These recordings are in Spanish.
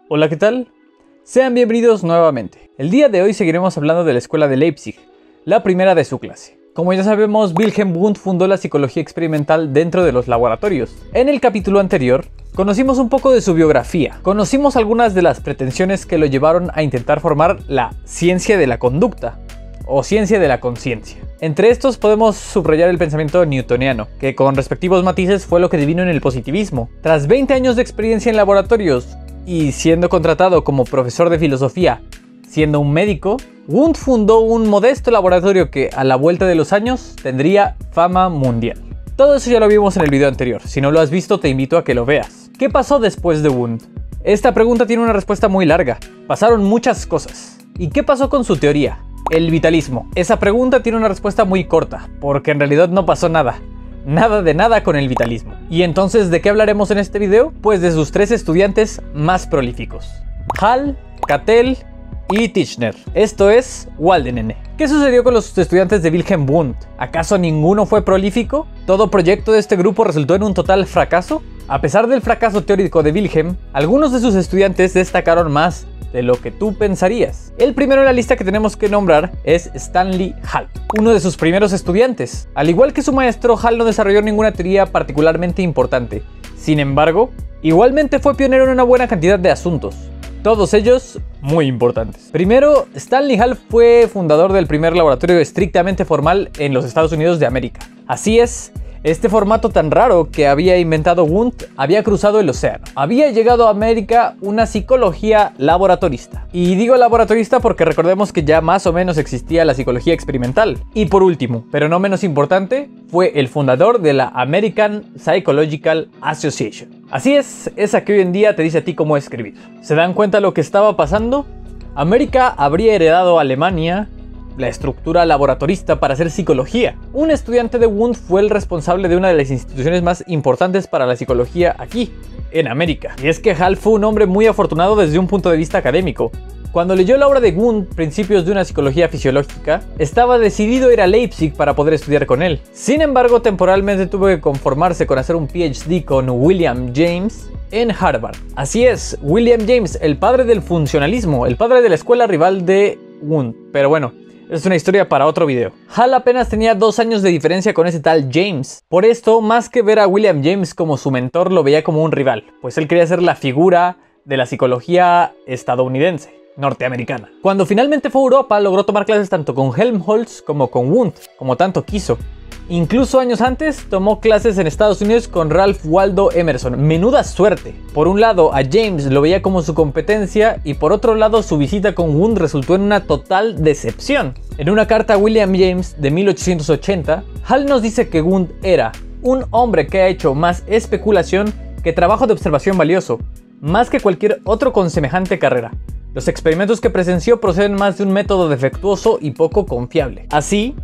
Hola, ¿qué tal? Sean bienvenidos nuevamente. El día de hoy seguiremos hablando de la escuela de Leipzig, la primera de su clase. Como ya sabemos, Wilhelm Wundt fundó la psicología experimental dentro de los laboratorios. En el capítulo anterior, conocimos un poco de su biografía. Conocimos algunas de las pretensiones que lo llevaron a intentar formar la ciencia de la conducta, o ciencia de la conciencia. Entre estos podemos subrayar el pensamiento newtoniano, que con respectivos matices fue lo que devino en el positivismo. Tras 20 años de experiencia en laboratorios, y siendo contratado como profesor de filosofía, siendo un médico, Wundt fundó un modesto laboratorio que a la vuelta de los años tendría fama mundial. Todo eso ya lo vimos en el video anterior. Si no lo has visto, te invito a que lo veas. ¿Qué pasó después de Wundt? Esta pregunta tiene una respuesta muy larga. Pasaron muchas cosas. ¿Y qué pasó con su teoría? El vitalismo. Esa pregunta tiene una respuesta muy corta, porque en realidad no pasó nada. Nada de nada con el vitalismo. ¿Y entonces de qué hablaremos en este video? Pues de sus 3 estudiantes más prolíficos: Hall, Cattell y Titchener. Esto es Waldenene. ¿Qué sucedió con los estudiantes de Wilhelm Wundt? ¿Acaso ninguno fue prolífico? ¿Todo proyecto de este grupo resultó en un total fracaso? A pesar del fracaso teórico de Wilhelm, algunos de sus estudiantes destacaron más de lo que tú pensarías. El primero en la lista que tenemos que nombrar es Stanley Hall, uno de sus primeros estudiantes. Al igual que su maestro, Hall no desarrolló ninguna teoría particularmente importante. Sin embargo, igualmente fue pionero en una buena cantidad de asuntos, todos ellos muy importantes. Primero, Stanley Hall fue fundador del primer laboratorio estrictamente formal en los Estados Unidos de América. Así es, este formato tan raro que había inventado Wundt había cruzado el océano. Había llegado a América una psicología laboratorista. Y digo laboratorista porque recordemos que ya más o menos existía la psicología experimental. Y por último, pero no menos importante, fue el fundador de la American Psychological Association. Así es, esa que hoy en día te dice a ti cómo escribir. ¿Se dan cuenta lo que estaba pasando? América habría heredado a Alemania la estructura laboratorista para hacer psicología. Un estudiante de Wundt fue el responsable de una de las instituciones más importantes para la psicología aquí, en América. Y es que Hall fue un hombre muy afortunado desde un punto de vista académico. Cuando leyó la obra de Wundt, Principios de una psicología fisiológica, estaba decidido a ir a Leipzig para poder estudiar con él. Sin embargo, temporalmente tuvo que conformarse con hacer un PhD con William James en Harvard. Así es, William James, el padre del funcionalismo, el padre de la escuela rival de Wundt. Pero bueno, es una historia para otro video. Hall apenas tenía 2 años de diferencia con ese tal James. Por esto, más que ver a William James como su mentor, lo veía como un rival, pues él quería ser la figura de la psicología estadounidense, norteamericana. Cuando finalmente fue a Europa, logró tomar clases tanto con Helmholtz como con Wundt, como tanto quiso. Incluso años antes tomó clases en Estados Unidos con Ralph Waldo Emerson. Menuda suerte. Por un lado, a James lo veía como su competencia, y por otro lado, su visita con Wundt resultó en una total decepción. En una carta a William James de 1880, Hall nos dice que Wundt era un hombre que ha hecho más especulación que trabajo de observación valioso, más que cualquier otro con semejante carrera. Los experimentos que presenció proceden más de un método defectuoso y poco confiable. Así,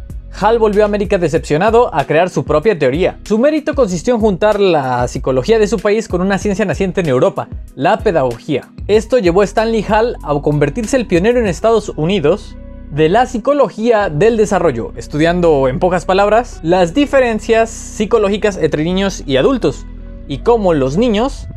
Hall volvió a América decepcionado a crear su propia teoría. Su mérito consistió en juntar la psicología de su país con una ciencia naciente en Europa, la pedagogía. Esto llevó a Stanley Hall a convertirse el pionero en Estados Unidos de la psicología del desarrollo, estudiando, en pocas palabras, las diferencias psicológicas entre niños y adultos, y cómo los niños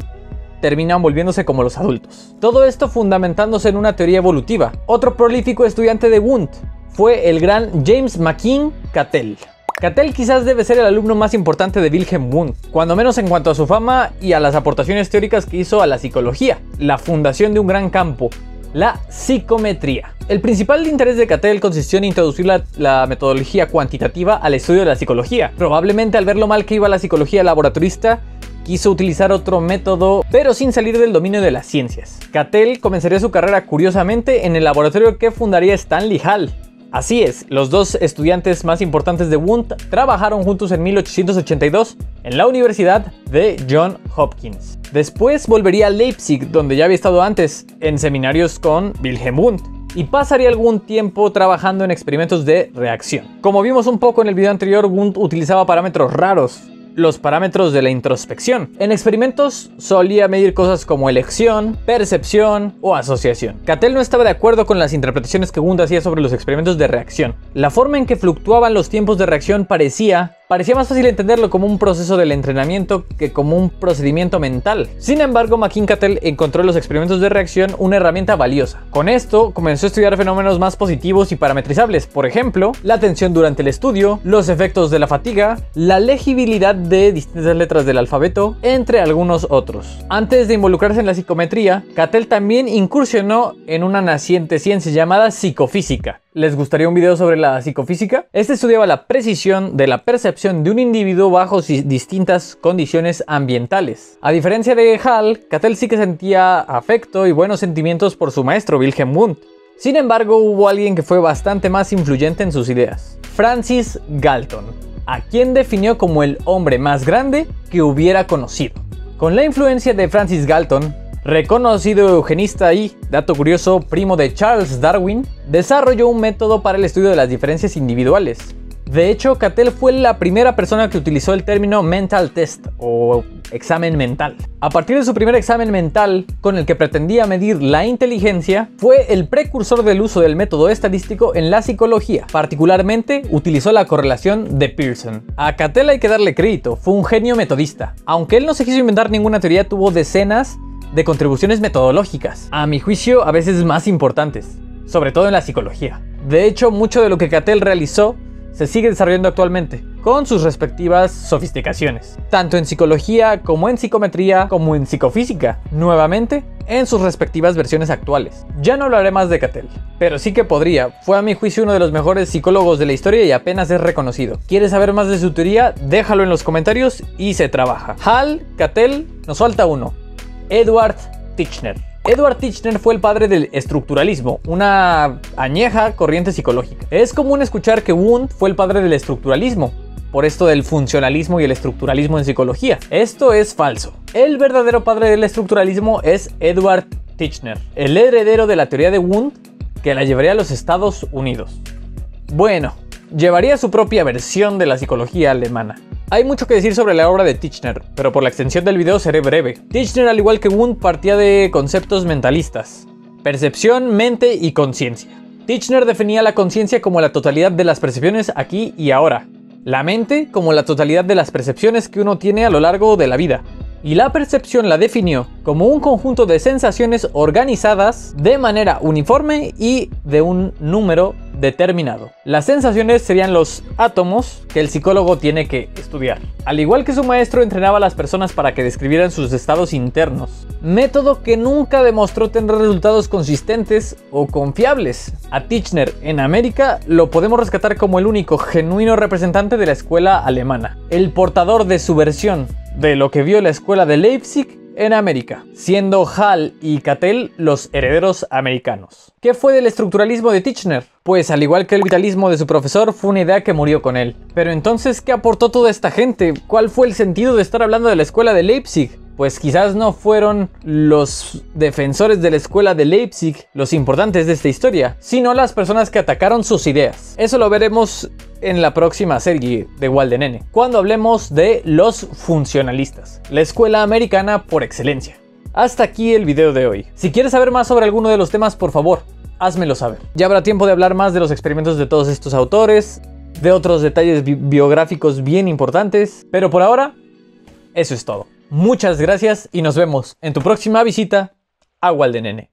terminan volviéndose como los adultos. Todo esto fundamentándose en una teoría evolutiva. Otro prolífico estudiante de Wundt fue el gran James McKeen Cattell. Cattell quizás debe ser el alumno más importante de Wilhelm Wundt, cuando menos en cuanto a su fama y a las aportaciones teóricas que hizo a la psicología, la fundación de un gran campo, la psicometría. El principal interés de Cattell consistió en introducir la metodología cuantitativa al estudio de la psicología. Probablemente al ver lo mal que iba la psicología laboratorista, quiso utilizar otro método, pero sin salir del dominio de las ciencias. Cattell comenzaría su carrera curiosamente en el laboratorio que fundaría Stanley Hall. Así es, los 2 estudiantes más importantes de Wundt trabajaron juntos en 1882 en la Universidad de Johns Hopkins. Después volvería a Leipzig, donde ya había estado antes, en seminarios con Wilhelm Wundt, y pasaría algún tiempo trabajando en experimentos de reacción. Como vimos un poco en el video anterior, Wundt utilizaba parámetros raros, los parámetros de la introspección. En experimentos solía medir cosas como elección, percepción o asociación. Cattell no estaba de acuerdo con las interpretaciones que Wundt hacía sobre los experimentos de reacción. La forma en que fluctuaban los tiempos de reacción parecía Parecía más fácil entenderlo como un proceso del entrenamiento que como un procedimiento mental. Sin embargo, McKim-Cattell encontró en los experimentos de reacción una herramienta valiosa. Con esto, comenzó a estudiar fenómenos más positivos y parametrizables, por ejemplo, la atención durante el estudio, los efectos de la fatiga, la legibilidad de distintas letras del alfabeto, entre algunos otros. Antes de involucrarse en la psicometría, Cattell también incursionó en una naciente ciencia llamada psicofísica. ¿Les gustaría un video sobre la psicofísica? Este estudiaba la precisión de la percepción de un individuo bajo distintas condiciones ambientales. A diferencia de Hall, Cattell sí que sentía afecto y buenos sentimientos por su maestro Wilhelm Wundt. Sin embargo, hubo alguien que fue bastante más influyente en sus ideas: Francis Galton, a quien definió como el hombre más grande que hubiera conocido. Con la influencia de Francis Galton, reconocido eugenista y, dato curioso, primo de Charles Darwin, desarrolló un método para el estudio de las diferencias individuales. De hecho, Cattell fue la primera persona que utilizó el término mental test o examen mental. A partir de su primer examen mental, con el que pretendía medir la inteligencia, fue el precursor del uso del método estadístico en la psicología. Particularmente, utilizó la correlación de Pearson. A Cattell hay que darle crédito, fue un genio metodista. Aunque él no se quiso inventar ninguna teoría, tuvo decenas de contribuciones metodológicas, a mi juicio a veces más importantes, sobre todo en la psicología. De hecho, mucho de lo que Cattell realizó se sigue desarrollando actualmente, con sus respectivas sofisticaciones, tanto en psicología como en psicometría, como en psicofísica, nuevamente en sus respectivas versiones actuales. Ya no hablaré más de Cattell, pero sí que podría. Fue a mi juicio uno de los mejores psicólogos de la historia y apenas es reconocido. ¿Quieres saber más de su teoría? Déjalo en los comentarios y se trabaja. Hall, Cattell, nos falta uno: Edward Titchener. Edward Titchener fue el padre del estructuralismo, una añeja corriente psicológica. Es común escuchar que Wundt fue el padre del estructuralismo, por esto del funcionalismo y el estructuralismo en psicología. Esto es falso. El verdadero padre del estructuralismo es Edward Titchener, el heredero de la teoría de Wundt que la llevaría a los Estados Unidos. Bueno, llevaría su propia versión de la psicología alemana. Hay mucho que decir sobre la obra de Titchener, pero por la extensión del video seré breve. Titchener, al igual que Wundt, partía de conceptos mentalistas: percepción, mente y conciencia. Titchener definía la conciencia como la totalidad de las percepciones aquí y ahora, la mente como la totalidad de las percepciones que uno tiene a lo largo de la vida, y la percepción la definió como un conjunto de sensaciones organizadas de manera uniforme y de un número determinado. Las sensaciones serían los átomos que el psicólogo tiene que estudiar. Al igual que su maestro, entrenaba a las personas para que describieran sus estados internos, método que nunca demostró tener resultados consistentes o confiables. A Titchener en América lo podemos rescatar como el único genuino representante de la escuela alemana, el portador de su versión de lo que vio la escuela de Leipzig en América, siendo Hall y Cattell los herederos americanos. ¿Qué fue del estructuralismo de Titchener? Pues al igual que el vitalismo de su profesor, fue una idea que murió con él. Pero entonces, ¿qué aportó toda esta gente? ¿Cuál fue el sentido de estar hablando de la escuela de Leipzig? Pues quizás no fueron los defensores de la escuela de Leipzig los importantes de esta historia, sino las personas que atacaron sus ideas. Eso lo veremos en la próxima serie de Igual de Nene, cuando hablemos de los funcionalistas, la escuela americana por excelencia. Hasta aquí el video de hoy. Si quieres saber más sobre alguno de los temas, por favor, házmelo saber. Ya habrá tiempo de hablar más de los experimentos de todos estos autores, de otros detalles biográficos bien importantes, pero por ahora, eso es todo. Muchas gracias y nos vemos en tu próxima visita a Igual de Nene.